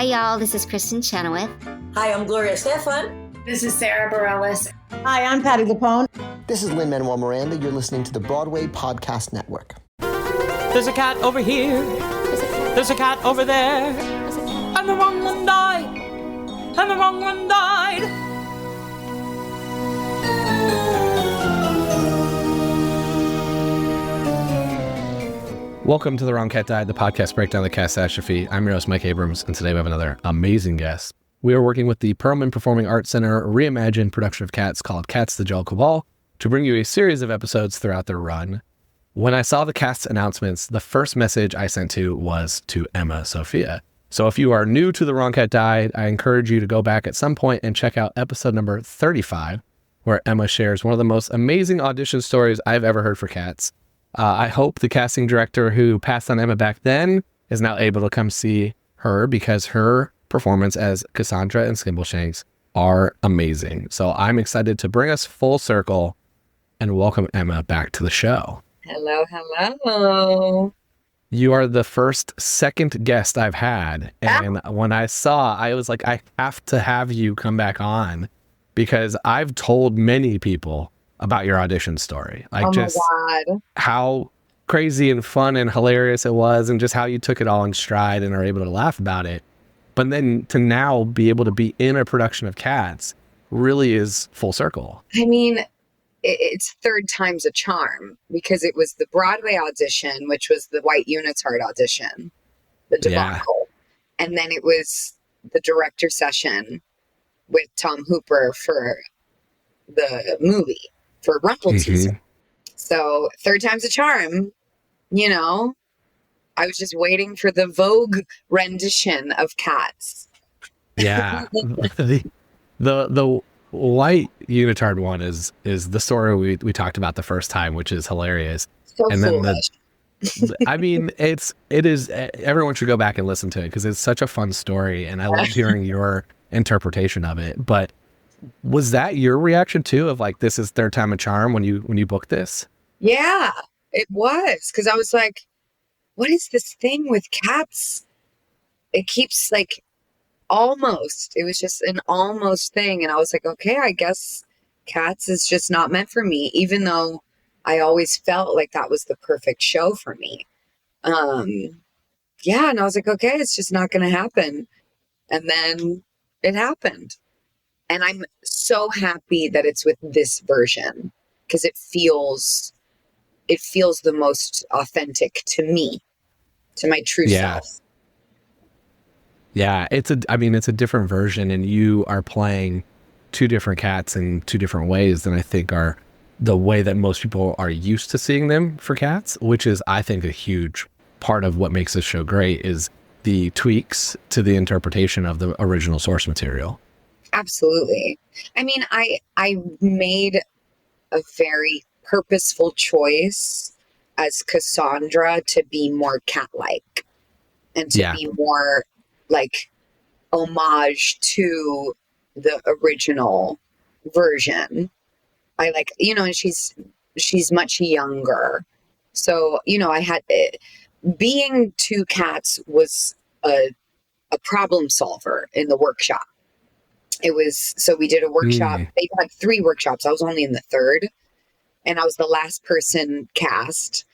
Hi, y'all. This is Kristen Chenoweth. Hi, I'm Gloria Stefan. This is Sarah Bareilles. Hi, I'm Patty Lapone. This is Lin-Manuel Miranda. You're listening to the Broadway Podcast Network. There's a cat over here. There's a cat over there. And the wrong one died. And the wrong one died. Welcome to The Wrong Cat Died, the podcast breakdown of the catastrophe. I'm your host, Mike Abrams, and today we have another amazing guest. We are working with the Perelman Performing Arts Center reimagined production of Cats called Cats the Jellicle Ball to bring you a series of episodes throughout their run. When I saw the cast announcements, the first message I sent to was to Emma Sofia. So if you are new to The Wrong Cat Died, I encourage you to go back at some point and check out episode number 35, where Emma shares one of the most amazing audition stories I've ever heard for Cats. I hope the casting director who passed on Emma back then is now able to come see her because her performance as Cassandra and Skimbleshanks are amazing. So I'm excited to bring us full circle and welcome Emma back to the show. Hello, hello. You are the second guest I've had. And when I saw, I was like, I have to have you come back on because I've told many people about your audition story. Like just how crazy and fun and hilarious it was and just how you took it all in stride and are able to laugh about it. But then to now be able to be in a production of Cats really is full circle. I mean, it's third time's a charm because it was the Broadway audition, which was the White Unitard audition, the debacle. Yeah. And then it was the director session with Tom Hooper for the movie, for Rumpelstiltskin. So third time's a charm, you know. I was just waiting for the Vogue rendition of Cats. Yeah. the White Unitard one is the story we talked about the first time, which is hilarious. So and foolish. Then I mean, it is, everyone should go back and listen to it because it's such a fun story and I love hearing your interpretation of it. But was that your reaction too of like, this is third time a charm when you booked this? Yeah, it was. Because I was like, what is this thing with Cats? It keeps like almost. It was just an almost thing. And I was like, okay, I guess Cats is just not meant for me, even though I always felt like that was the perfect show for me. Yeah, and I was like, okay, it's just not going to happen. And then it happened. And I'm so happy that it's with this version because it feels the most authentic to me, to my true self. Yeah, it's a different version and you are playing two different Cats in two different ways than I think are the way that most people are used to seeing them for Cats, which is, I think, a huge part of what makes this show great is the tweaks to the interpretation of the original source material. Absolutely. I mean, I made a very purposeful choice as Cassandra to be more cat-like and to be more like homage to the original version. I like, you know, and she's much younger. So, you know, I had being two cats was a problem solver in the workshop. It was, so we did a workshop. They had 3 workshops. I was only in the 3rd and I was the last person cast.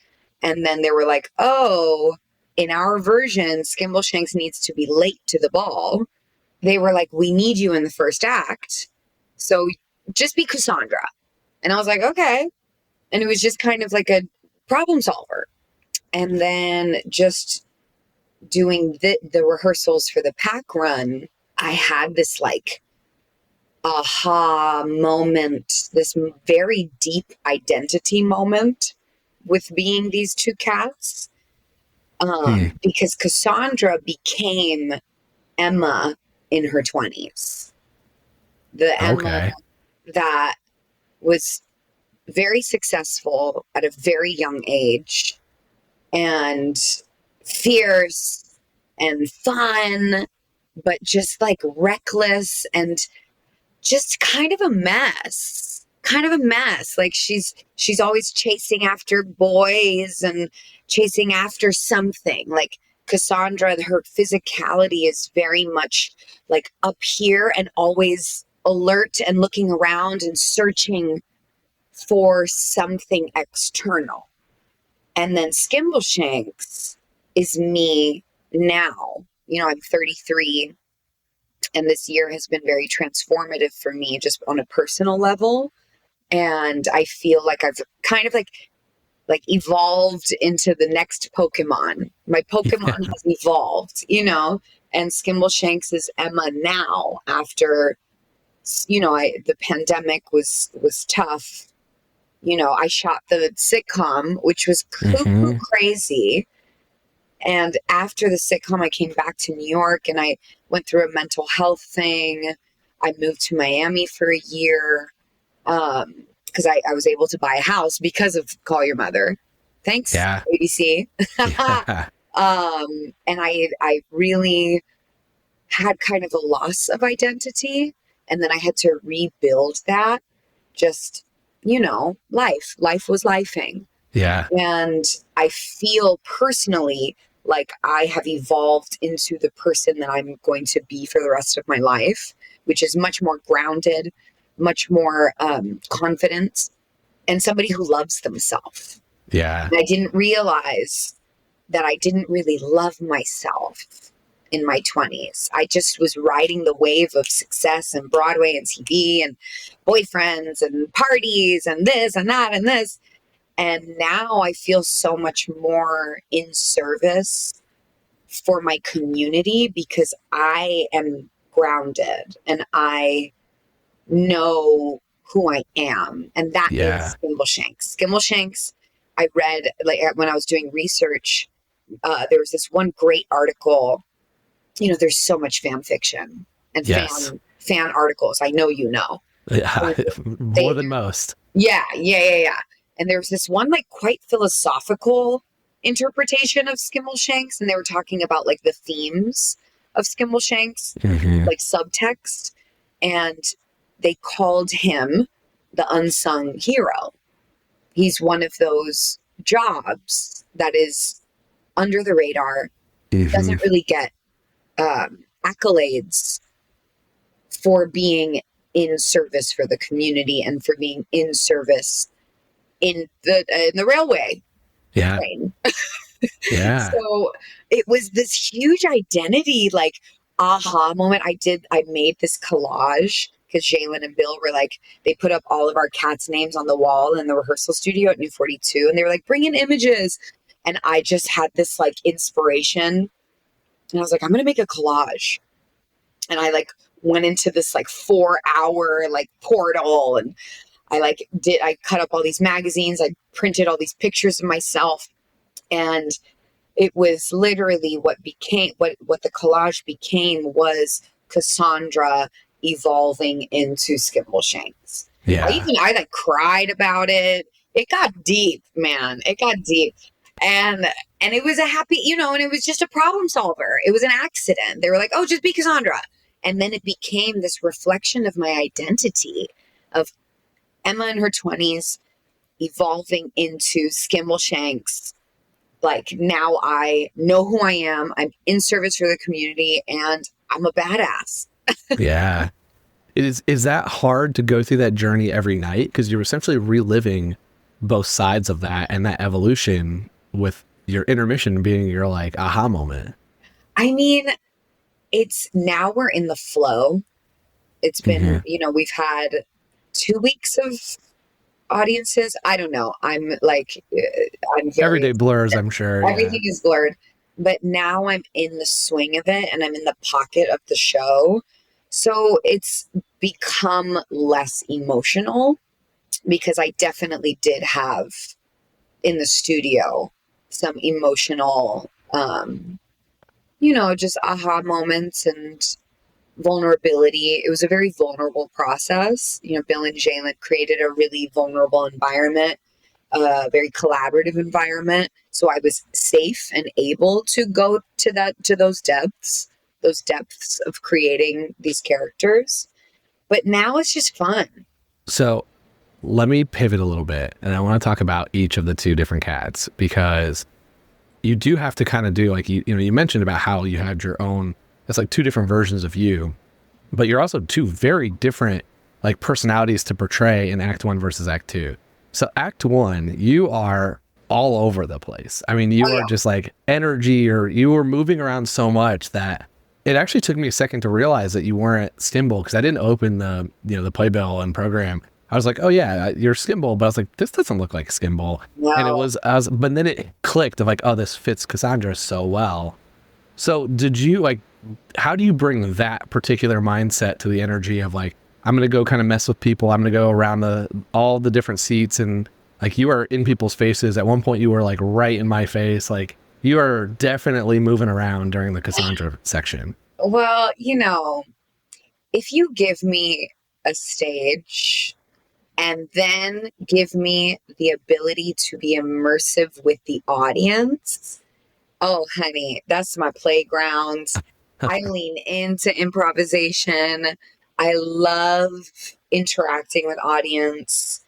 And then they were like, oh, in our version, Skimbleshanks needs to be late to the ball. They were like, we need you in the first act. So just be Cassandra. And I was like, okay. And it was just kind of like a problem solver. And then just doing the rehearsals for the PAC run, I had this like aha moment, this very deep identity moment with being these two cats. Because Cassandra became Emma in her 20s. The Emma that was very successful at a very young age and fierce and fun, but just like reckless and just kind of a mess. Like she's always chasing after boys and chasing after something. Like Cassandra, her physicality is very much like up here and always alert and looking around and searching for something external. And then Skimbleshanks is me now. You know, I'm 33, and this year has been very transformative for me just on a personal level. And I feel like I've kind of like evolved into the next Pokemon. My Pokemon has evolved, you know, and Skimbleshanks is Emma now after, you know, the pandemic was tough. You know, I shot the sitcom, which was cuckoo crazy. And after the sitcom, I came back to New York and I went through a mental health thing. I moved to Miami for a year because I was able to buy a house because of Call Your Mother. Thanks, ABC. And I really had kind of a loss of identity. And then I had to rebuild that. Just, you know, life was lifing. Yeah. And I feel personally like I have evolved into the person that I'm going to be for the rest of my life, which is much more grounded, much more confident, and somebody who loves themselves. Yeah. And I didn't realize that I didn't really love myself in my 20s. I just was riding the wave of success and Broadway and TV and boyfriends and parties and this and that and this. And now I feel so much more in service for my community because I am grounded and I know who I am. And that is Skimbleshanks. Skimbleshanks, I read, like when I was doing research, there was this one great article. You know, there's so much fan fiction and fan articles. I know you know. More than most. Yeah. And there was this one like quite philosophical interpretation of Skimbleshanks, and they were talking about like the themes of Skimbleshanks, like subtext, and they called him the unsung hero. He's one of those jobs that is under the radar, doesn't really get accolades for being in service for the community and for being in service in the railway train. So it was this huge identity, like aha moment. I made this collage because Jalen and Bill were like, they put up all of our cats' names on the wall in the rehearsal studio at New 42, and they were like, bring in images. And I just had this like inspiration, and I was like, I'm gonna make a collage. And I like went into this like 4-hour like portal, and I cut up all these magazines. I printed all these pictures of myself, and it was literally what the collage became was Cassandra evolving into Skimbleshanks. I like cried about it. It got deep, man. It got deep. And it was a happy, you know, and it was just a problem solver. It was an accident. They were like, oh, just be Cassandra. And then it became this reflection of my identity of Emma in her 20s evolving into Skimbleshanks. Like now I know who I am. I'm in service for the community and I'm a badass. Yeah. Is that hard to go through that journey every night? Because you're essentially reliving both sides of that and that evolution, with your intermission being your like aha moment. I mean, it's now we're in the flow. It's been, you know, we've had 2 weeks of audiences. I don't know. I'm like, every day blurs, I'm sure. Everything is blurred. But now I'm in the swing of it and I'm in the pocket of the show. So it's become less emotional because I definitely did have in the studio some emotional, you know, just aha moments and vulnerability. It was a very vulnerable process. You know, Bill and Jalen created a really vulnerable environment, a very collaborative environment. So I was safe and able to go to those depths of creating these characters. But now it's just fun. So let me pivot a little bit, and I want to talk about each of the two different cats, because you do have to kind of do like, you mentioned about how you had your own, it's like two different versions of you, but you're also two very different like personalities to portray in Act 1 versus Act 2. So Act 1, you are all over the place. I mean, you are just like energy, or you were moving around so much that it actually took me a second to realize that you weren't Skimble, because I didn't open the, the playbill and program. I was like, oh yeah, you're Skimble, but I was like, this doesn't look like Skimble. No. And but then it clicked of like, oh, this fits Cassandra so well. So did you like, how do you bring that particular mindset to the energy of like, I'm going to go kind of mess with people. I'm going to go around all the different seats, and like you are in people's faces. At one point you were like right in my face. Like you are definitely moving around during the Cassandra section. Well, if you give me a stage and then give me the ability to be immersive with the audience, oh, honey, that's my playground. I lean into improvisation. I love interacting with audience.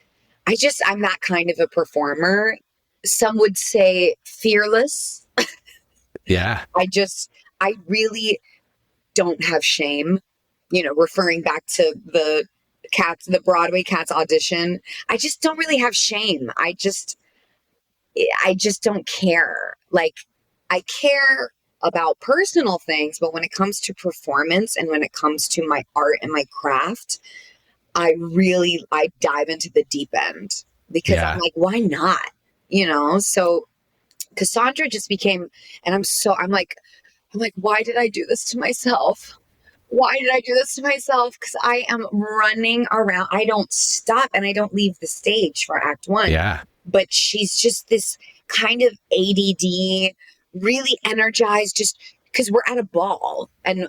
I'm that kind of a performer. Some would say fearless. Yeah. I really don't have shame, referring back to the Broadway Cats audition. I just don't really have shame. I just don't care. Like, I care about personal things, but when it comes to performance and when it comes to my art and my craft, I dive into the deep end, because I'm like, why not? So Cassandra just became, and I'm like, why did I do this to myself? Why did I do this to myself? Because I am running around. I don't stop, and I don't leave the stage for Act 1. Yeah. But she's just this kind of ADD, really energized, just because we're at a ball. And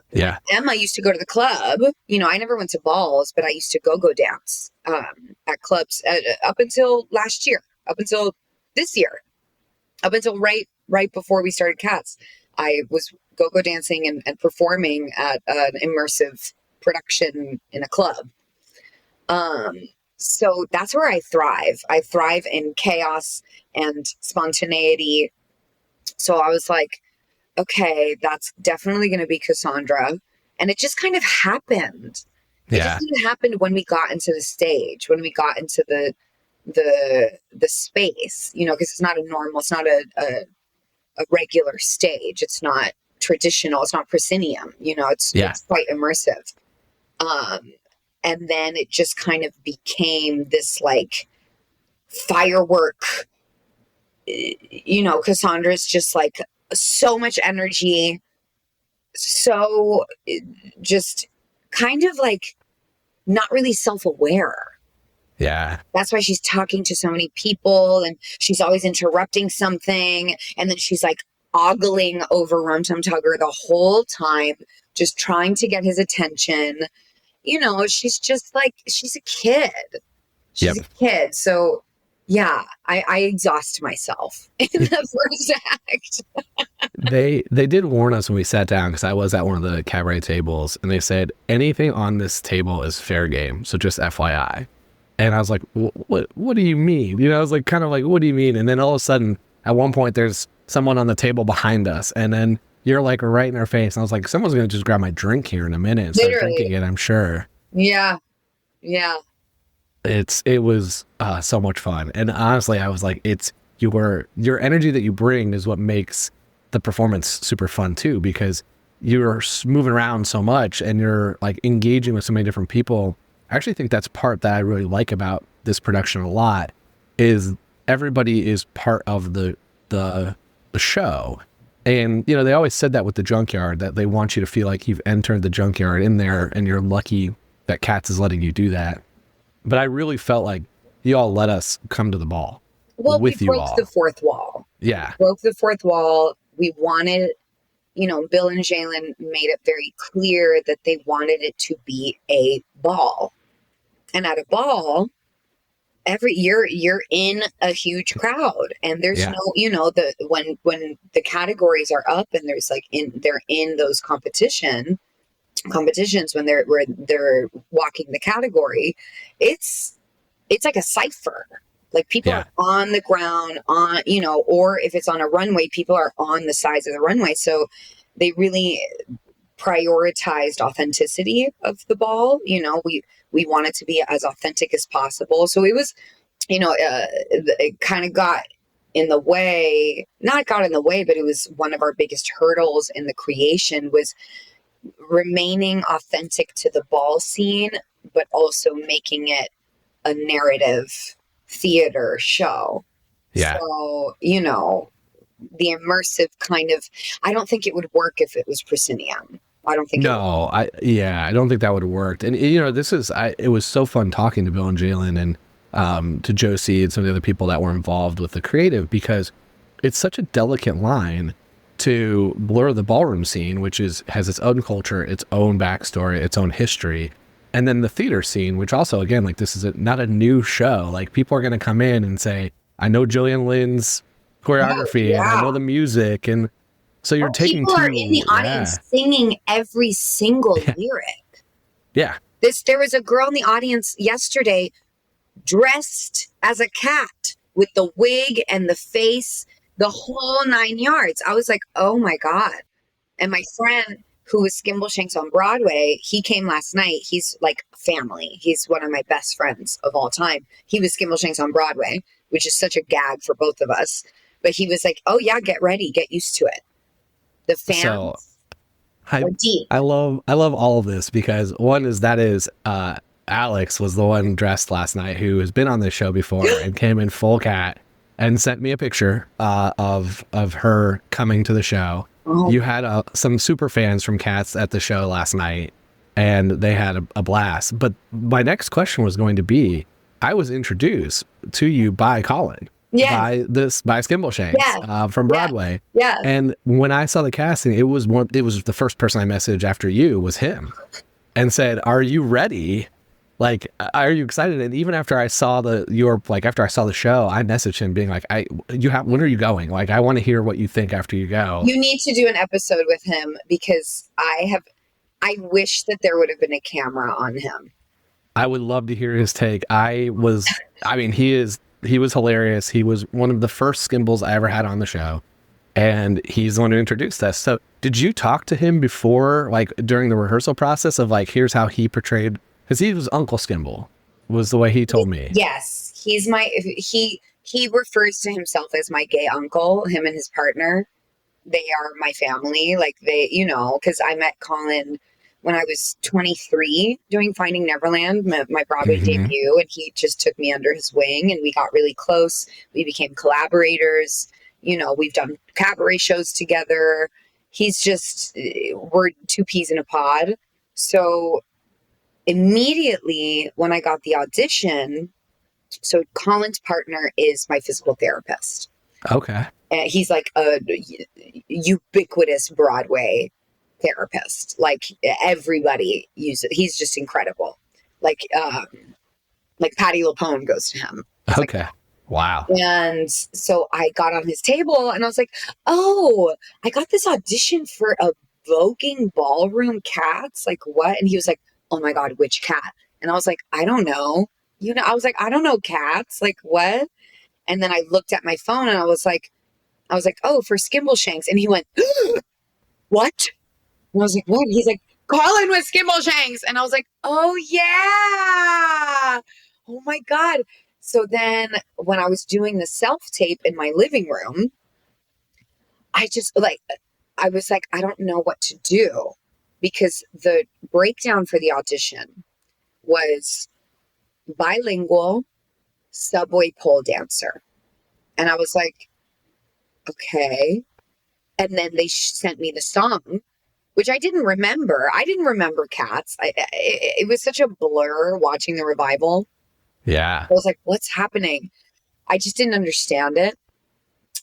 Emma used to go to the club. I never went to balls, but I used to go dance at clubs up until last year, up until this year, up until right before we started Cats. I was go-go dancing and performing at an immersive production in a club. So that's where I thrive. I thrive in chaos and spontaneity. So I was like, okay, that's definitely going to be Cassandra. And it just kind of happened. It just kind of happened when we got into the stage, when we got into the space, because it's not it's not a regular stage. It's not traditional. It's not proscenium, it's quite immersive. And then it just kind of became this like firework, Cassandra's just like so much energy, so just kind of like not really self-aware. Yeah. That's why she's talking to so many people, and she's always interrupting something. And then she's like ogling over Rum Tum Tugger the whole time, just trying to get his attention. She's just like, she's a kid. She's a kid. So yeah, I exhaust myself in the first act. They did warn us when we sat down, because I was at one of the cabaret tables, and they said anything on this table is fair game. So just FYI. And I was like, what do you mean? I was like, kind of like, what do you mean? And then all of a sudden, at one point, there's someone on the table behind us. And then you're like right in our face. And I was like, someone's going to just grab my drink here in a minute and start drinking it, I'm sure. Yeah. Yeah. It was so much fun. And honestly, I was like, it's your energy that you bring is what makes the performance super fun too, because you're moving around so much and you're like engaging with so many different people. I actually think that's part that I really like about this production a lot, is everybody is part of the show. And, they always said that with the Junkyard, that they want you to feel like you've entered the Junkyard in there, and you're lucky that Cats is letting you do that. But I really felt like you all let us come to the ball with you all. We broke the fourth wall. Yeah. Broke the fourth wall. We wanted, Bill and Jalen made it very clear that they wanted it to be a ball. And at a ball, every year you're in a huge crowd, and there's no, when the categories are up and there's like they're in those competitions when they're walking the category, it's like a cipher. Like people are on the ground on, or if it's on a runway, people are on the sides of the runway. So they really prioritized authenticity of the ball. We want it to be as authentic as possible. So it was, it kind of got in the way, not got in the way, but it was one of our biggest hurdles in the creation was remaining authentic to the ball scene, but also making it a narrative theater show. Yeah. So, the immersive kind of, I don't think it would work if it was proscenium. I don't think. I don't think that would have worked. And it was so fun talking to Bill and Jalen and to Josie and some of the other people that were involved with the creative, because it's such a delicate line to blur the ballroom scene, which has its own culture, its own backstory, its own history. And then the theater scene, which also, again, like this is not a new show. Like people are going to come in and say, I know Jillian Lynn's choreography and I know the music. And so you're taking people are in the audience singing every single lyric. Yeah. There was a girl in the audience yesterday dressed as a cat with the wig and the face, the whole 9 yards. I was like, oh my God. And my friend who was Skimbleshanks on Broadway, he came last night. He's like family. He's one of my best friends of all time. He was Skimbleshanks on Broadway, which is such a gag for both of us. But he was like, oh yeah, get ready, get used to it. The fans are deep. I love all of this because one is Alex was the one dressed last night who has been on this show before and came in full cat and sent me a picture of her coming to the show. Oh. You had some super fans from Cats at the show last night and they had a blast. But my next question was going to be, I was introduced to you by Colin. By Skimbleshanks from Broadway. Yeah. And when I saw the casting, it was the first person I messaged after you was him and said, are you ready? Like, are you excited? And even after I saw the show, I messaged him being like, when are you going? Like, I want to hear what you think after you go. You need to do an episode with him because I wish that there would have been a camera on him. I would love to hear his take. He was hilarious. He was one of the first Skimbles I ever had on the show. And he's the one who introduced us. So did you talk to him before, like during the rehearsal process of like, here's how he portrayed, because he was Uncle Skimble was the way he told me. Yes. He refers to himself as my gay uncle, him and his partner. They are my family. Like because I met Colin when I was 23 doing Finding Neverland, my Broadway debut, and he just took me under his wing and we got really close. We became collaborators. We've done cabaret shows together. We're two peas in a pod. So immediately when I got the audition, so Colin's partner is my physical therapist. Okay. And he's like a ubiquitous Broadway therapist. Like everybody uses it. He's just incredible. Like Patti LuPone goes to him. Okay. Wow. And so I got on his table and I was like, oh, I got this audition for a voguing ballroom Cats. Like what? And he was like, oh my God, which cat? And I was like, I don't know. I was like, I don't know Cats. Like what? And then I looked at my phone and I was like, oh, for Skimbleshanks. And he went, what? And I was like, what? He's like, Colin with Skimbleshanks. And I was like, oh yeah. Oh my God. So then when I was doing the self-tape in my living room, I was like, I don't know what to do because the breakdown for the audition was bilingual subway pole dancer. And I was like, okay. And then they sent me the song, which I didn't remember. I didn't remember Cats. It was such a blur watching the revival. Yeah. I was like, what's happening? I just didn't understand it.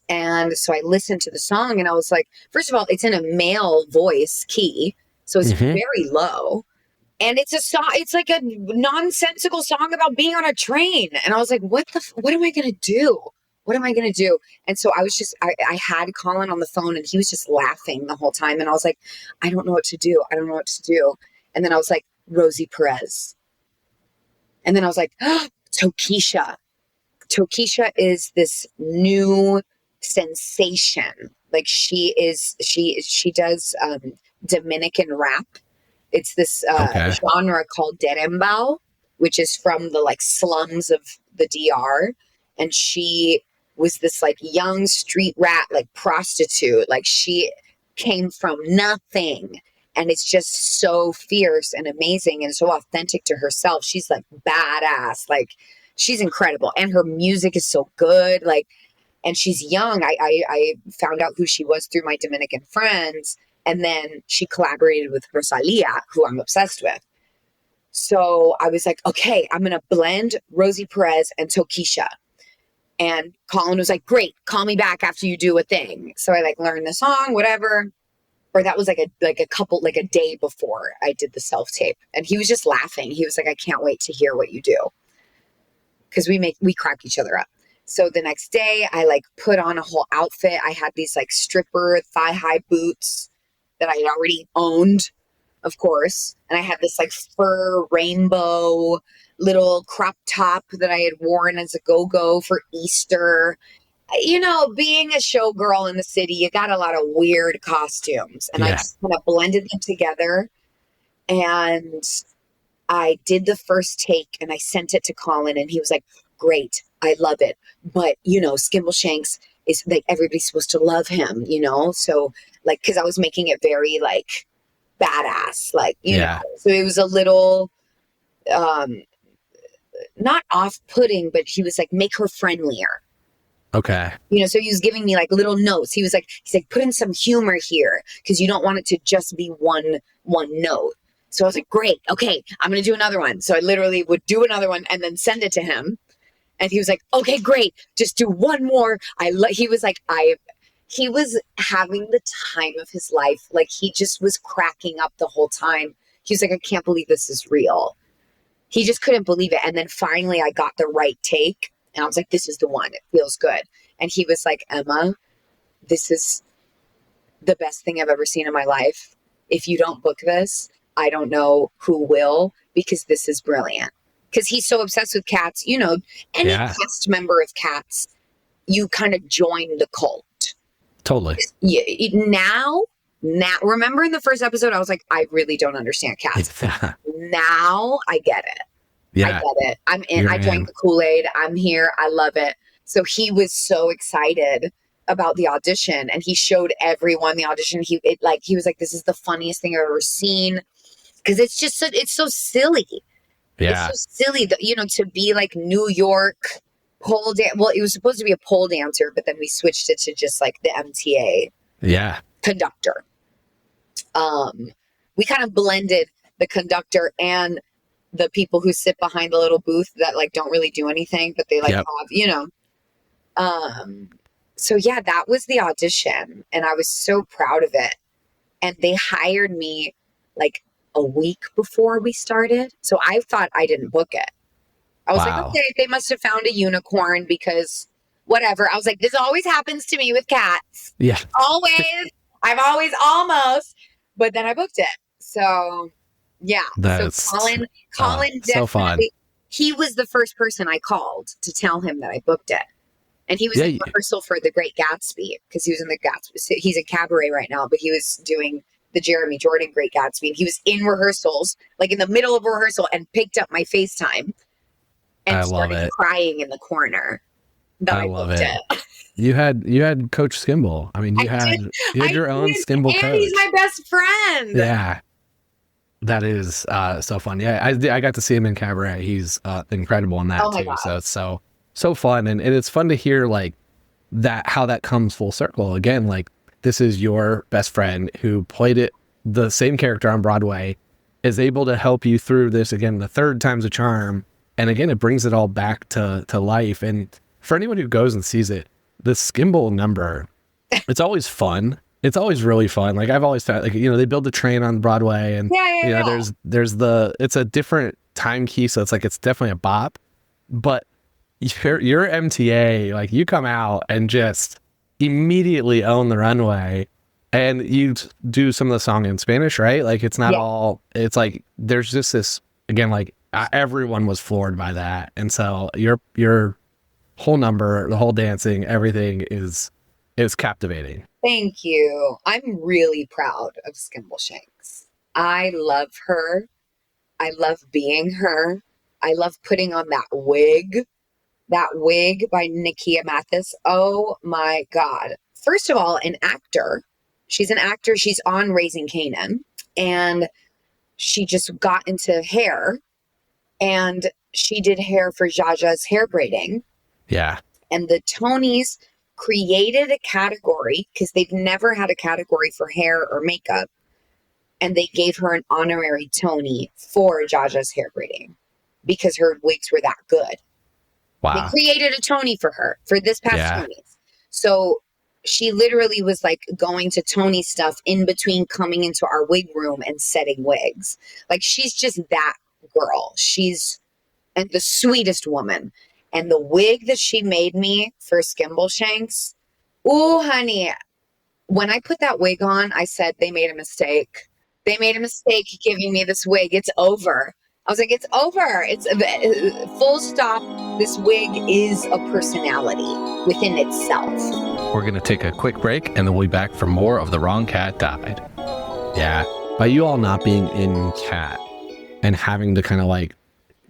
And so I listened to the song and I was like, first of all, it's in a male voice key. So it's very low. And it's a song, it's like a nonsensical song about being on a train. And I was like, what am I going to do? What am I going to do? And so I was just, I had Colin on the phone and he was just laughing the whole time. And I was like, I don't know what to do. I don't know what to do. And then I was like, Rosie Perez. And then I was like, oh, Tokisha. Tokisha is this new sensation. Like she does Dominican rap. It's this genre called derembao, which is from the like slums of the DR. And she was this like young street rat, like prostitute. Like she came from nothing. And it's just so fierce and amazing and so authentic to herself. She's like badass. Like she's incredible. And her music is so good. Like, and she's young. I found out who she was through my Dominican friends. And then she collaborated with Rosalia, who I'm obsessed with. So I was like, okay, I'm going to blend Rosie Perez and Tokisha. And Colin was like, great, call me back after you do a thing. So I like learned the song, whatever. Or that was like a day before I did the self-tape. And he was just laughing. He was like, I can't wait to hear what you do. Because we crack each other up. So the next day I like put on a whole outfit. I had these like stripper thigh-high boots that I had already owned, of course. And I had this like fur rainbow little crop top that I had worn as a go-go for Easter. You know, being a showgirl in the city, you got a lot of weird costumes. And I just kind of blended them together. And I did the first take and I sent it to Colin and he was like, great, I love it. But, you know, Skimbleshanks is like, everybody's supposed to love him, you know? So like, cause I was making it very like badass, like, you know, so it was a little, not off-putting, but he was like, make her friendlier. Okay. You know, so he was giving me like little notes. He's like, put in some humor here because you don't want it to just be one note. So I was like, great. Okay, I'm going to do another one. So I literally would do another one and then send it to him. And he was like, okay, great. Just do one more. He was having the time of his life. Like he just was cracking up the whole time. He was like, I can't believe this is real. He just couldn't believe it. And then finally I got the right take. And I was like, this is the one. It feels good. And he was like, Emma, this is the best thing I've ever seen in my life. If you don't book this, I don't know who will, because this is brilliant. Because he's so obsessed with cats. You know, any cast member of Cats, you kind of join the cult. Totally. Now, remember in the first episode, I was like, I really don't understand cats. Now I get it. I get it. I'm in. I drank the Kool Aid. I'm here. I love it. So he was so excited about the audition, and he showed everyone the audition. He was like, "This is the funniest thing I've ever seen," because it's just it's so silly. Yeah, it's so silly. You know, to be like New York pole dance. Well, it was supposed to be a pole dancer, but then we switched it to just like the MTA. Yeah, conductor. We kind of blended the conductor and the people who sit behind the little booth that like don't really do anything, but they like have, you know. So yeah, that was the audition and I was so proud of it. And they hired me like a week before we started. So I thought I didn't book it. I was like, okay, they must have found a unicorn because whatever. I was like, this always happens to me with cats. Yeah. Always. I've always almost, but then I booked it. So yeah. That's so Colin so fun. He was the first person I called to tell him that I booked it. And he was in rehearsal for The Great Gatsby because he was in the Gatsby. He's in Cabaret right now, but he was doing the Jeremy Jordan Great Gatsby. And he was in rehearsals, like in the middle of rehearsal, and picked up my FaceTime and started crying in the corner. I love it. You had Coach Skimble. I mean, you had your own Skimble coach. And he's my best friend. Yeah. That is so fun. Yeah, I got to see him in Cabaret. He's incredible in that too. God. So it's so fun, and it's fun to hear like that, how that comes full circle again. Like this is your best friend who played it, the same character on Broadway, is able to help you through this again. The third time's a charm, and again it brings it all back to life. And for anyone who goes and sees it, the Skimble number, it's always fun. It's always really fun. Like I've always thought, like, you know, they build the train on Broadway and you know, there's it's a different time key. So it's like, it's definitely a bop, but your MTA, like you come out and just immediately own the runway and you do some of the song in Spanish, right? Like it's not all, it's like, there's just this, again, like everyone was floored by that. And so your whole number, the whole dancing, everything is captivating. Thank you. I'm really proud of Skimbleshanks. I love her. I love being her. I love putting on that wig. That wig by Nikia Mathis. Oh my God. First of all, an actor. She's an actor. She's on Raising Kanan. And she just got into hair. And she did hair for Jaja's hair braiding. Yeah. And the Tonys created a category because they've never had a category for hair or makeup. And they gave her an honorary Tony for Jaja's hair braiding because her wigs were that good. Wow. They created a Tony for her for this past Tonys. So she literally was like going to Tony stuff in between coming into our wig room and setting wigs. Like she's just that girl. She's and the sweetest woman. And the wig that she made me for Skimbleshanks, ooh, honey, when I put that wig on, I said they made a mistake. They made a mistake giving me this wig. It's over. I was like, it's over. It's full stop. This wig is a personality within itself. We're going to take a quick break and then we'll be back for more of The Wrong Cat Died. Yeah. By you all not being in Cat and having to kind of like,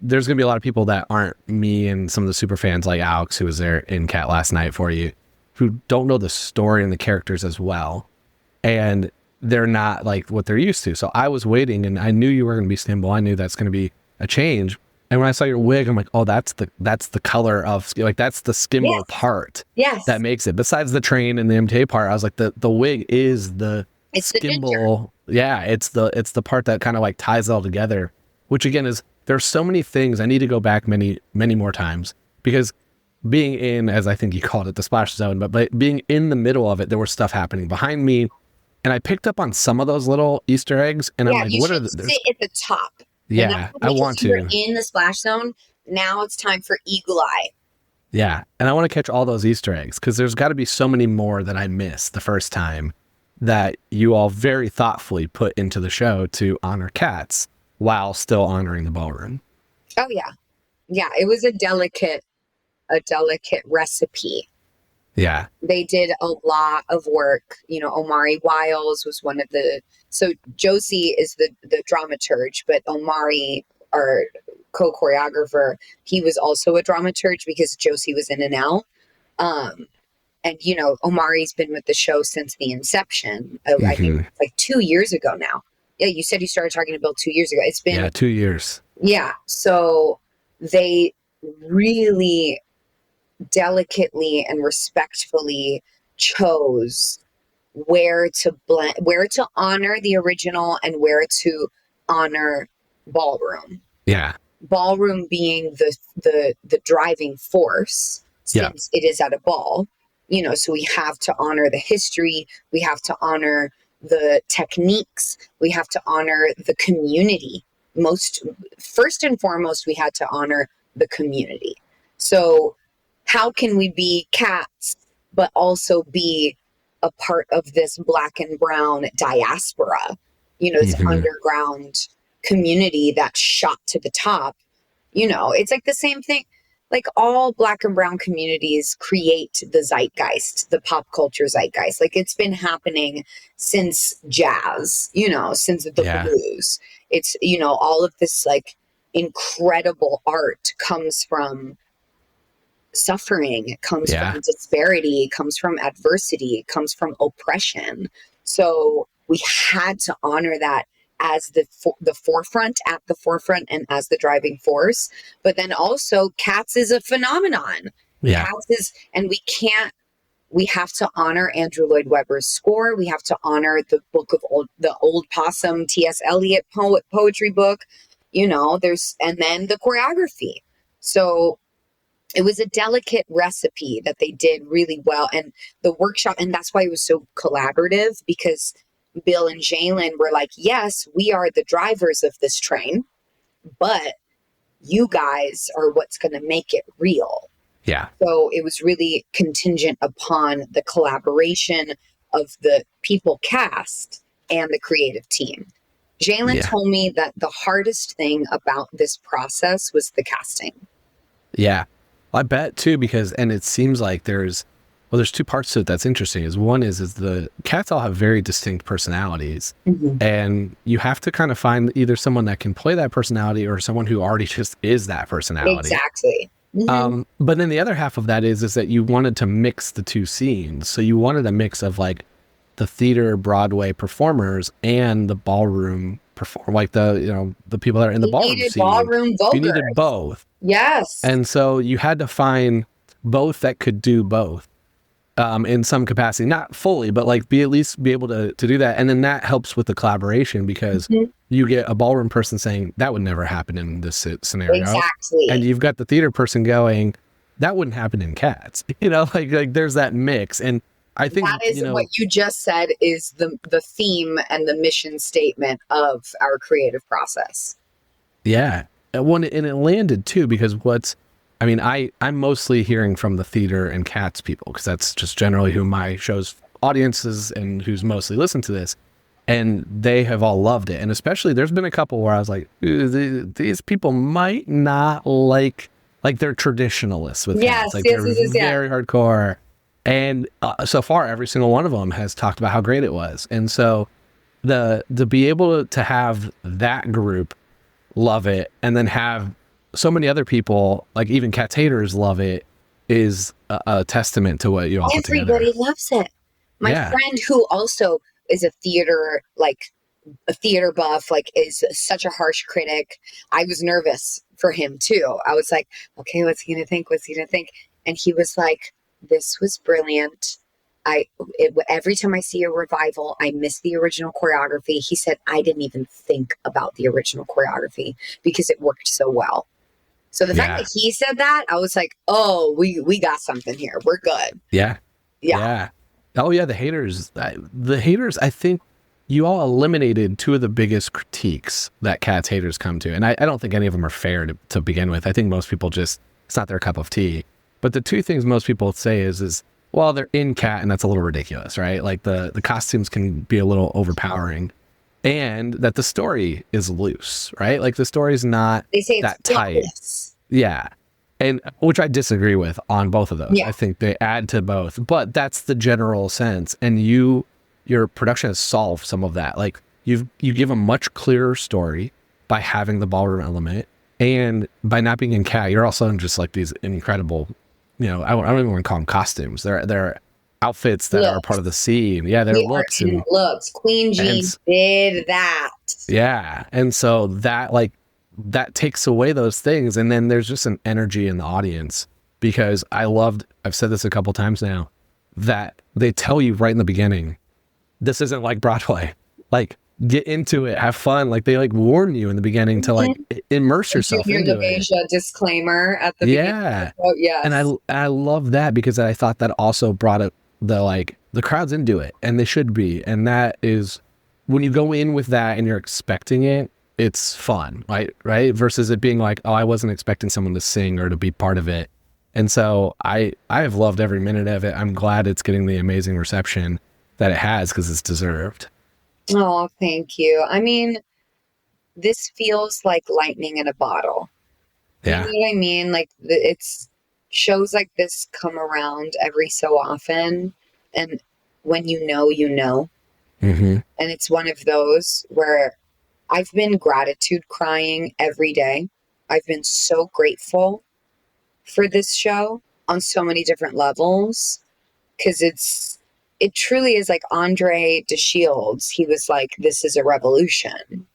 there's going to be a lot of people that aren't me and some of the super fans like Alex, who was there in Cat last night for you, who don't know the story and the characters as well. And they're not like what they're used to. So I was waiting and I knew you were going to be Skimble. I knew that's going to be a change. And when I saw your wig, I'm like, oh, that's the color of, like, that's the Skimble part. Yes. That makes it. Besides the train and the MTA part, I was like, the wig is it's Skimble. Yeah, it's the part that kind of like ties it all together, which again is, there's so many things. I need to go back many, many more times because being in, as I think you called it, the splash zone, but being in the middle of it, there was stuff happening behind me. And I picked up on some of those little Easter eggs and I'm like, what are the... sit at the top. Yeah, I want to. You're in the splash zone. Now it's time for Eagle Eye. Yeah, and I want to catch all those Easter eggs because there's got to be so many more that I missed the first time that you all very thoughtfully put into the show to honor cats while still honoring the ballroom. Oh yeah. Yeah, it was a delicate recipe. Yeah. They did a lot of work. You know, Omari Wiles was one of the, so Josie is the dramaturge, but Omari, our co-choreographer, he was also a dramaturge because Josie was in and out. And, you know, Omari's been with the show since the inception. I think like 2 years ago now. Yeah, you said you started talking to Bill 2 years ago. It's been 2 years. Yeah. So they really delicately and respectfully chose where to honor the original and where to honor ballroom. Yeah. Ballroom being the driving force since it is at a ball. You know, so we have to honor the history, we have to honor the techniques, we have to honor the community. First and foremost, we had to honor the community. So how can we be cats, but also be a part of this Black and brown diaspora, you know, this underground community that shot to the top? You know, it's like the same thing. Like all Black and brown communities create the zeitgeist, the pop culture zeitgeist. Like it's been happening since jazz, you know, since the blues. It's, you know, all of this like incredible art comes from suffering, it comes from disparity, it comes from adversity, it comes from oppression. So we had to honor that as the forefront, at the forefront, and as the driving force. But then also Cats is a phenomenon. Yeah. Cats is, and we have to honor Andrew Lloyd Webber's score. We have to honor the book of the Old Possum, T.S. Eliot poetry book, you know, and then the choreography. So it was a delicate recipe that they did really well. And the workshop, and that's why it was so collaborative, because Bill and Jalen were like, yes, we are the drivers of this train, but you guys are what's going to make it real. Yeah. So it was really contingent upon the collaboration of the people cast and the creative team. Jalen told me that the hardest thing about this process was the casting. Yeah. I bet too, because, and it seems like there's two parts to it that's interesting. One is the cats all have very distinct personalities, and you have to kind of find either someone that can play that personality or someone who already just is that personality. Exactly. But then the other half of that is that you wanted to mix the two scenes. So you wanted a mix of like the theater Broadway performers and the ballroom like the people that are in the ballroom scene. Ballroom vocals. You needed both. Yes. And so you had to find both that could do both in some capacity, not fully, but like at least be able to do that. And then that helps with the collaboration because you get a ballroom person saying that would never happen in this scenario. Exactly. And you've got the theater person going, that wouldn't happen in Cats. Like there's that mix. And I think that is what you just said is the theme and the mission statement of our creative process. Yeah. And it landed too, because I'm mostly hearing from the theater and Cats people, because that's just generally who my show's audience is and who's mostly listened to this. And they have all loved it. And especially there's been a couple where I was like, these people might not like they're traditionalists with Cats. Like they're very hardcore. And so far, every single one of them has talked about how great it was. And so to be able to have that group love it and then have so many other people, like even Cats haters, love it is a testament to what you all put together. Everybody loves it. My friend who also is a theater buff, like is such a harsh critic. I was nervous for him too. I was like, okay, what's he gonna think? And he was like, this was brilliant. Every time I see a revival, I miss the original choreography. He said, I didn't even think about the original choreography because it worked so well. So the fact that he said that, I was like, oh, we got something here. We're good. Yeah. Oh yeah. The haters, I think you all eliminated two of the biggest critiques that Cats haters come to. And I don't think any of them are fair to begin with. I think most people it's not their cup of tea. But the two things most people say is well, they're in Cat, and that's a little ridiculous, right? Like the costumes can be a little overpowering, and that the story is loose, right? Like the story's not that tight. Yeah. And which I disagree with on both of those. Yeah. I think they add to both, but that's the general sense. And your production has solved some of that. Like you give a much clearer story by having the ballroom element, and by not being in Cat, you're also in just like these incredible, I don't even want to call them costumes. They're outfits that are part of the scene. Yeah, they're looks. Looks. Queen Jean did that. Yeah. And so that takes away those things. And then there's just an energy in the audience, because I've said this a couple times now, that they tell you right in the beginning, this isn't like Broadway. Like, get into it, have fun. Like they warn you in the beginning to immerse yourself into it. Disclaimer at the beginning. Yeah. And I love that, because I thought that also brought it the crowd's into it, and they should be. And that is when you go in with that and you're expecting it, it's fun, right? Versus it being like, oh, I wasn't expecting someone to sing or to be part of it. And so I have loved every minute of it. I'm glad it's getting the amazing reception that it has, because it's deserved. Oh, thank you. I mean, this feels like lightning in a bottle. Yeah. You know what I mean? Like it's shows like this come around every so often. And when you know. And it's one of those where I've been gratitude crying every day. I've been so grateful for this show on so many different levels, because it truly is like Andre DeShields. He was like, this is a revolution.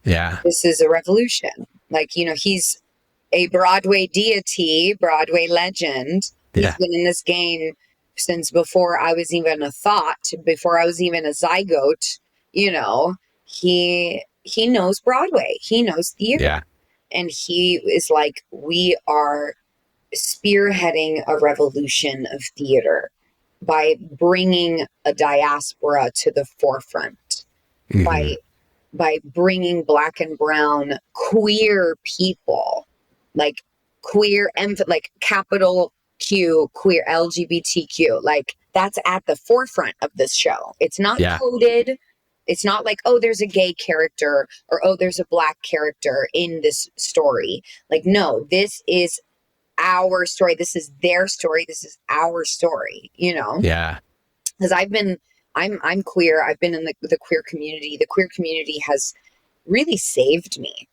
Yeah. This is a revolution. Like, he's a Broadway deity, Broadway legend. He's been in this game since before I was even a thought, before I was even a zygote. He knows Broadway. He knows theater. Yeah. And he is like, we are spearheading a revolution of theater by bringing a diaspora to the forefront, by bringing Black and brown queer people, like queer, like capital Q, queer, LGBTQ, like that's at the forefront of this show. It's not coded. It's not like, oh, there's a gay character, or, oh, there's a Black character in this story. Like, no, this is our story. This is their story. This is our story, you know? Yeah. Because I'm queer. I've been in the queer community. The queer community has really saved me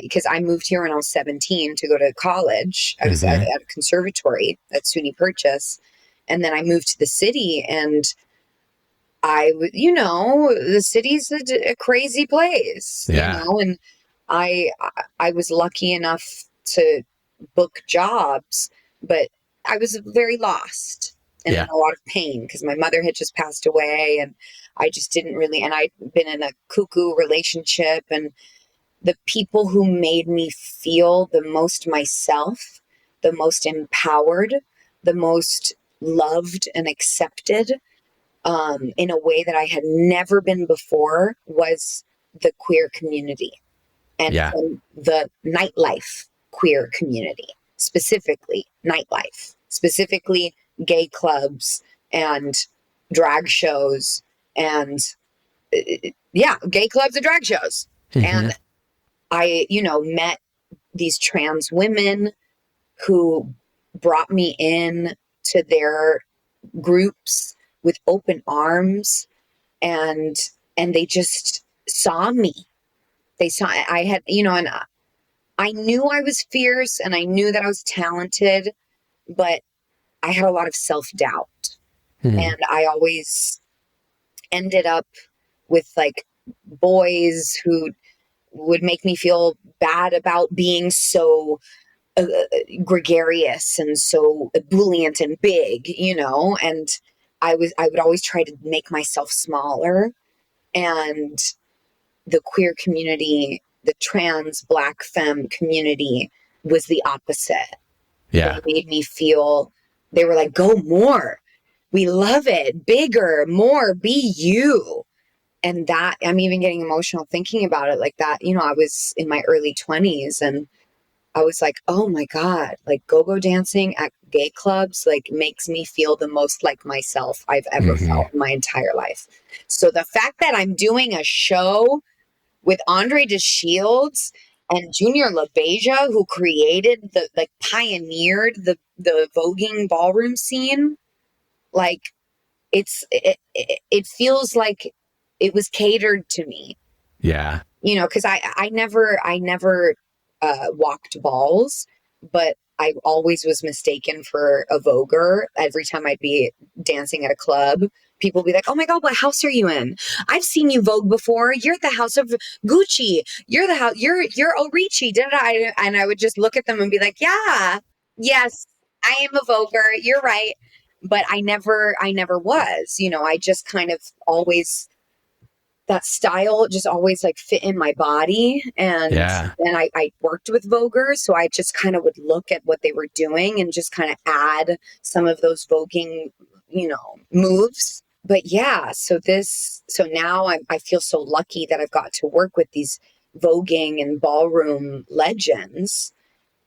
because I moved here when I was 17 to go to college. I was at a conservatory at SUNY Purchase. And then I moved to the city, and the city's a crazy place, Yeah. and I was lucky enough to book jobs, but I was very lost and in a lot of pain because my mother had just passed away, and I just didn't really, and I'd been in a cuckoo relationship, and the people who made me feel the most myself, the most empowered, the most loved and accepted in a way that I had never been before was the queer community and the nightlife queer community, specifically nightlife, specifically gay clubs and drag shows and gay clubs and drag shows. And I, met these trans women who brought me in to their groups with open arms, and they just saw me. They saw I had, and I knew I was fierce and I knew that I was talented, but I had a lot of self-doubt. And I always ended up with like boys who would make me feel bad about being so gregarious and so ebullient and big, and I would always try to make myself smaller. And the queer community, the trans Black femme community was the opposite. Yeah. They made me feel, they were like, go more. We love it. Bigger, more, be you. And that, I'm even getting emotional thinking about it like that. I was in my early 20s and I was like, oh my God, like go-go dancing at gay clubs, like makes me feel the most like myself I've ever felt in my entire life. So the fact that I'm doing a show with Andre DeShields and Junior LaBeija, who created pioneered the voguing ballroom scene, like it feels like it was catered to me. Yeah. Because I never walked balls, but I always was mistaken for a voguer. Every time I'd be dancing at a club, people would be like, oh my God, what house are you in? I've seen you vogue before. You're at the house of Gucci. You're Orici. And I would just look at them and be like, yeah, yes, I am a voguer. You're right. But I never was, I just kind of always, that style just always like fit in my body. And then I worked with voguers. So I just kind of would look at what they were doing and just kind of add some of those voguing, moves. But yeah, so now I feel so lucky that I've got to work with these voguing and ballroom legends,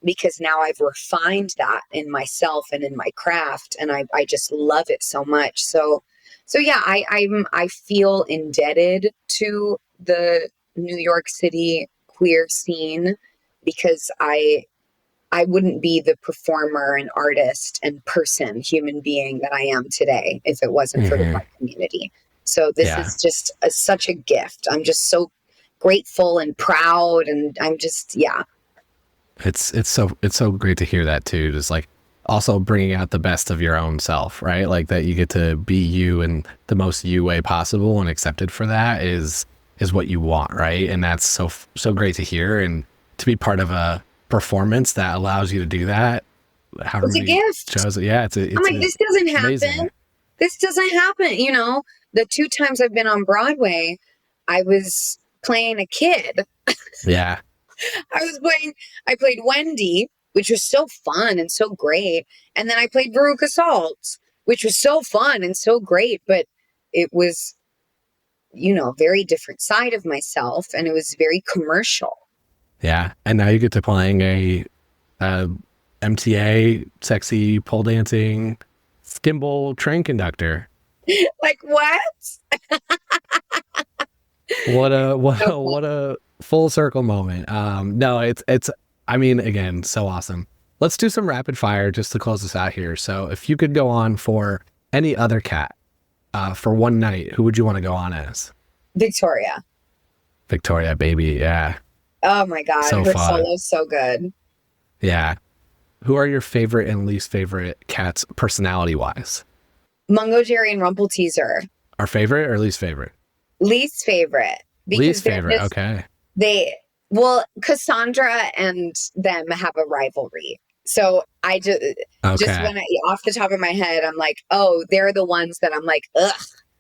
because now I've refined that in myself and in my craft. And I just love it so much. So yeah, I feel indebted to the New York City queer scene, because I wouldn't be the performer and artist and human being that I am today if it wasn't for the Black community. So this is just such a gift. I'm just so grateful and proud, and I'm just, It's so great to hear that too. Just like also bringing out the best of your own self, right? Like that you get to be you in the most you way possible, and accepted for that is what you want, right? And that's so great to hear, and to be part of a performance that allows you to do that. It's a gift. Shows it. Yeah, I'm like, this doesn't happen. Amazing. This doesn't happen. The 2 times I've been on Broadway, I was playing a kid. Yeah. I played Wendy, which was so fun and so great. And then I played Veruca Salt, which was so fun and so great, but it was, very different side of myself, and it was very commercial. Yeah. And now you get to playing a MTA sexy pole dancing skimble train conductor. Like what? What a full circle moment. No, it's I mean, again, so awesome. let's do some rapid fire just to close this out here. So if you could go on for any other cat for one night, who would you want to go on as? Victoria. Victoria, baby. Yeah. Oh my God. So Her fun. solo's so good. Yeah. Who are your favorite and least favorite cats personality wise? Mungo Jerry and Rumple Teaser. Our favorite or least favorite? Least favorite. Least favorite. Okay. Cassandra and them have a rivalry. So I just when off the top of my head, I'm like, oh, they're the ones that I'm like, ugh,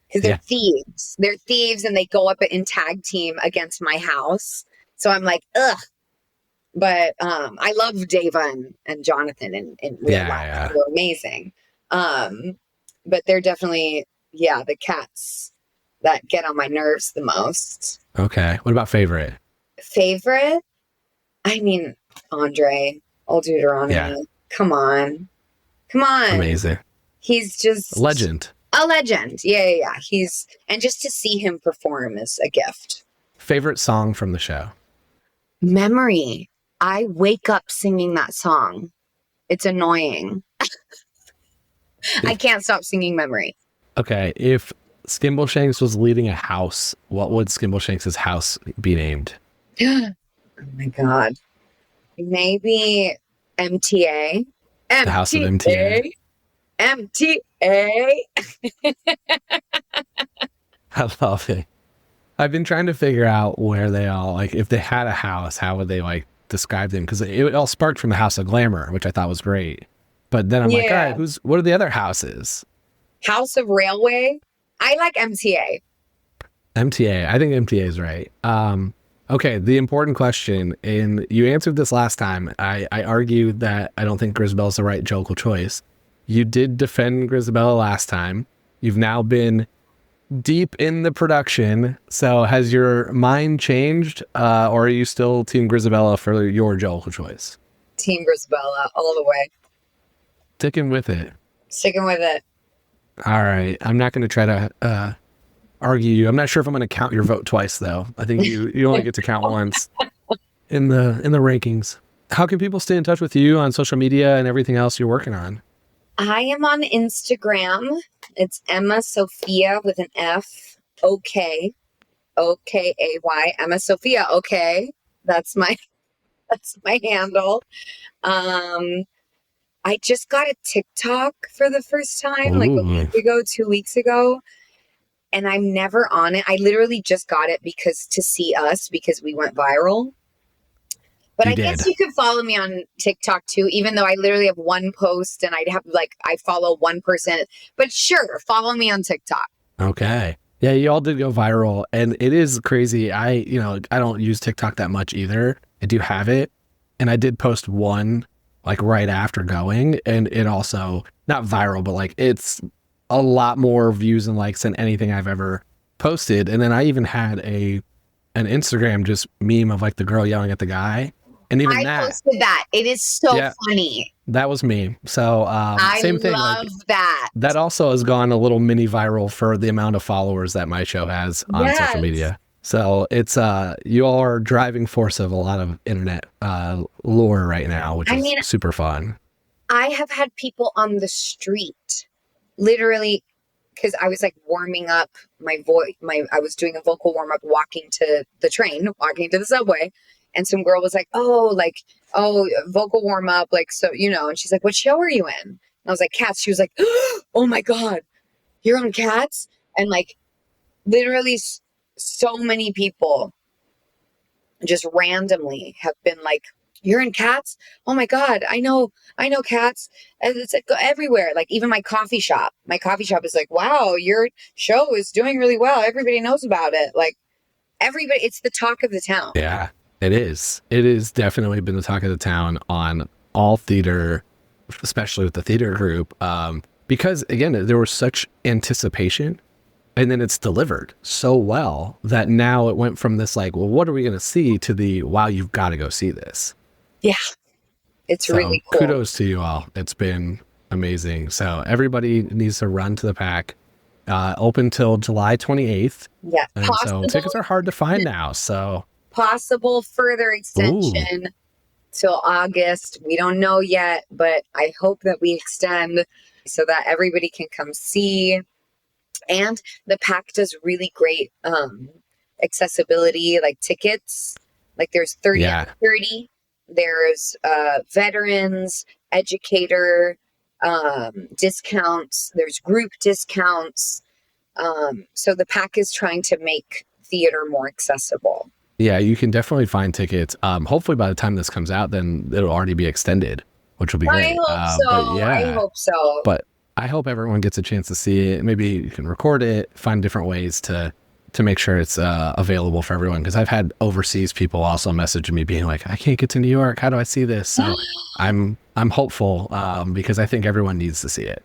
because they're thieves. They're thieves, and they go up in tag team against my house. So I'm like, ugh. But I love Dava and Jonathan in real life. Yeah. They're amazing. But they're definitely, the cats that get on my nerves the most. Okay. What about favorite? Favorite? I mean, Andre, Old Deuteronomy. Yeah. Come on. Amazing. He's just A legend. Yeah. And just to see him perform is a gift. Favorite song from the show? Memory. I wake up singing that song. It's annoying. I can't stop singing Memory. Okay. If Skimbleshanks was leading a house, what would Skimbleshanks' house be named? Oh my God. Maybe MTA. The House of MTA. MTA. I love it. I've been trying to figure out where they all, like, if they had a house, how would they, like, describe them? Because it all sparked from the House of Glamour, which I thought was great. But then I'm like, all right, what are the other houses? House of Railway. I like MTA. MTA. I think MTA is right. Okay, the important question, and you answered this last time. I argued that I don't think Grisabelle's the right Jellicle choice. You did defend Grisabella last time. You've now been deep in the production. So has your mind changed, or are you still Team Grisabella for your Jellicle choice? Team Grisabella all the way. Sticking with it. All right. I'm not going to try to argue you. I'm not sure if I'm going to count your vote twice, though. I think you only get to count once in the rankings. How can people stay in touch with you on social media and everything else you're working on? I am on Instagram. It's Emma Sofia with an F. Okay. OKAY. Emma Sofia. Okay. That's my handle. I just got a TikTok for the first time, like a week ago, 2 weeks ago. And I'm never on it. I literally just got it to see us because we went viral. But I guess you could follow me on TikTok too, even though I literally have one post and I follow one person. But sure, follow me on TikTok. Okay. Yeah, you all did go viral, and it is crazy. I don't use TikTok that much either. I do have it, and I did post one like right after going, and it also not viral, but like it's a lot more views and likes than anything I've ever posted. And then I even had an Instagram just meme of like the girl yelling at the guy. And even I posted that. It is so funny. That was me. So same thing. I love that. That also has gone a little mini viral for the amount of followers that my show has on social media. So it's you all are a driving force of a lot of internet lore right now, which is super fun. I have had people on the street, literally, because I was like warming up my voice. I was doing a vocal warm up, walking to the subway. And some girl was like, oh, vocal warm up. Like, so, and she's like, what show are you in? And I was like, Cats. She was like, oh my God, you're on Cats? And like, literally so many people just randomly have been like, you're in Cats? Oh my God, I know Cats. And it's like everywhere. Like even my coffee shop is like, wow, your show is doing really well. Everybody knows about it. Like everybody, it's the talk of the town. Yeah. It is. It has definitely been the talk of the town on all theater, especially with the theater group, because, again, there was such anticipation, and then it's delivered so well that now it went from this, like, well, what are we going to see to the, wow, you've got to go see this. Yeah. It's really cool. Kudos to you all. It's been amazing. So everybody needs to run to the PAC. Open till July 28th. Yeah. And so tickets are hard to find now, so... Possible further extension till August. We don't know yet, but I hope that we extend so that everybody can come see. And the PAC does really great accessibility, like tickets. Like there's 30 Yeah. 30. There's veterans, educator discounts. There's group discounts. So the PAC is trying to make theater more accessible. Yeah, you can definitely find tickets. Hopefully by the time this comes out, then it'll already be extended, which will be great. I hope so. But yeah, I hope so. But I hope everyone gets a chance to see it. Maybe you can record it, find different ways to make sure it's available for everyone. Because I've had overseas people also message me being like, I can't get to New York. How do I see this? So I'm hopeful because I think everyone needs to see it.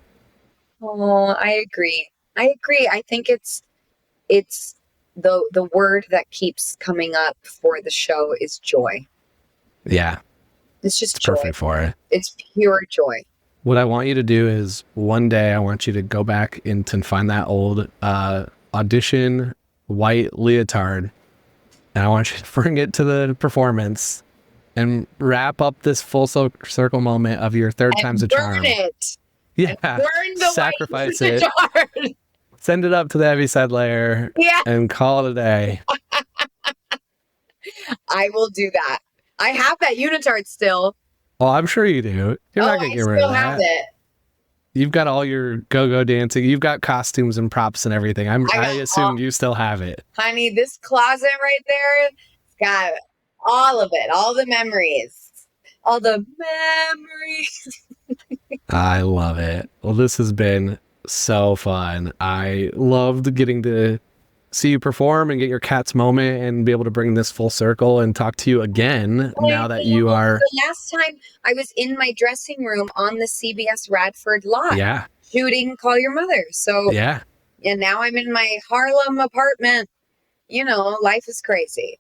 Oh, I agree. I think it's the word that keeps coming up for the show is joy. Yeah. It's just It's joy. perfect for it. It's pure joy. What I want you to do is one day I want you to go back and find that old audition white leotard, and I want you to bring it to the performance and wrap up this full circle moment of your third time's a charm. Burn it. Yeah. Burn the Sacrifice white it. leotard. Send it up to the Heaviside layer Yeah. and call it a day. I will do that. I have that unitard still. Well, I'm sure you do. You're not going to get rid of I still have that. it. You've got all your go-go dancing. You've got costumes and props and everything. I assume you still have it. Honey, this closet right there, it's got all of it, all the memories. All the memories. I love it. Well, this has been so fun. I loved getting to see you perform and get your cat's moment and be able to bring this full circle and talk to you again now that you are. The last time I was in my dressing room on the CBS Radford lot shooting Call Your Mother. So, Yeah. And now I'm in my Harlem apartment. You know, life is crazy.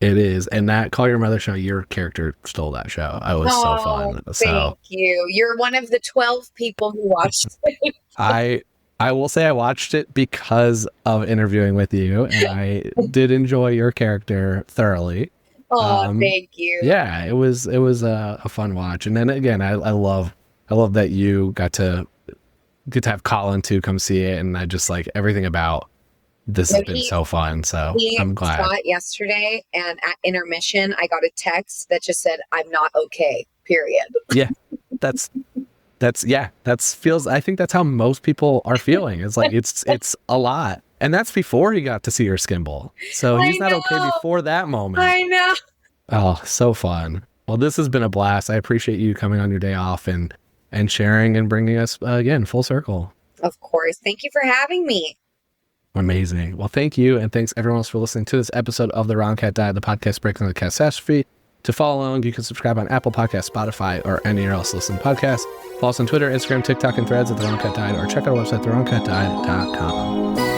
It is. And that Call Your Mother show, your character stole that show. It was so fun. Thank you. You're one of the 12 people who watched it. I will say I watched it because of interviewing with you, and I did enjoy your character thoroughly. Oh, thank you. Yeah, it was a fun watch. And then again, I love that you got to have Colin too come see it, and I just like everything about this has been so fun. So I'm glad. He saw it yesterday, and at intermission, I got a text that just said, "I'm not okay." Period. Yeah, I think that's how most people are feeling. It's like it's a lot. And that's before he got to see your skimble. So he's not okay before that moment. I know. Oh, so fun. Well, this has been a blast. I appreciate you coming on your day off and sharing and bringing us again full circle. Of course. Thank you for having me. Amazing. Well, thank you. And thanks everyone else for listening to this episode of The Round Cat Diet, the podcast breaking the catastrophe. To follow along, you can subscribe on Apple Podcasts, Spotify, or anywhere else to listen to podcasts. Follow us on Twitter, Instagram, TikTok, and Threads at The Round Cat Diet, or check out our website, theroundcatdiet.com.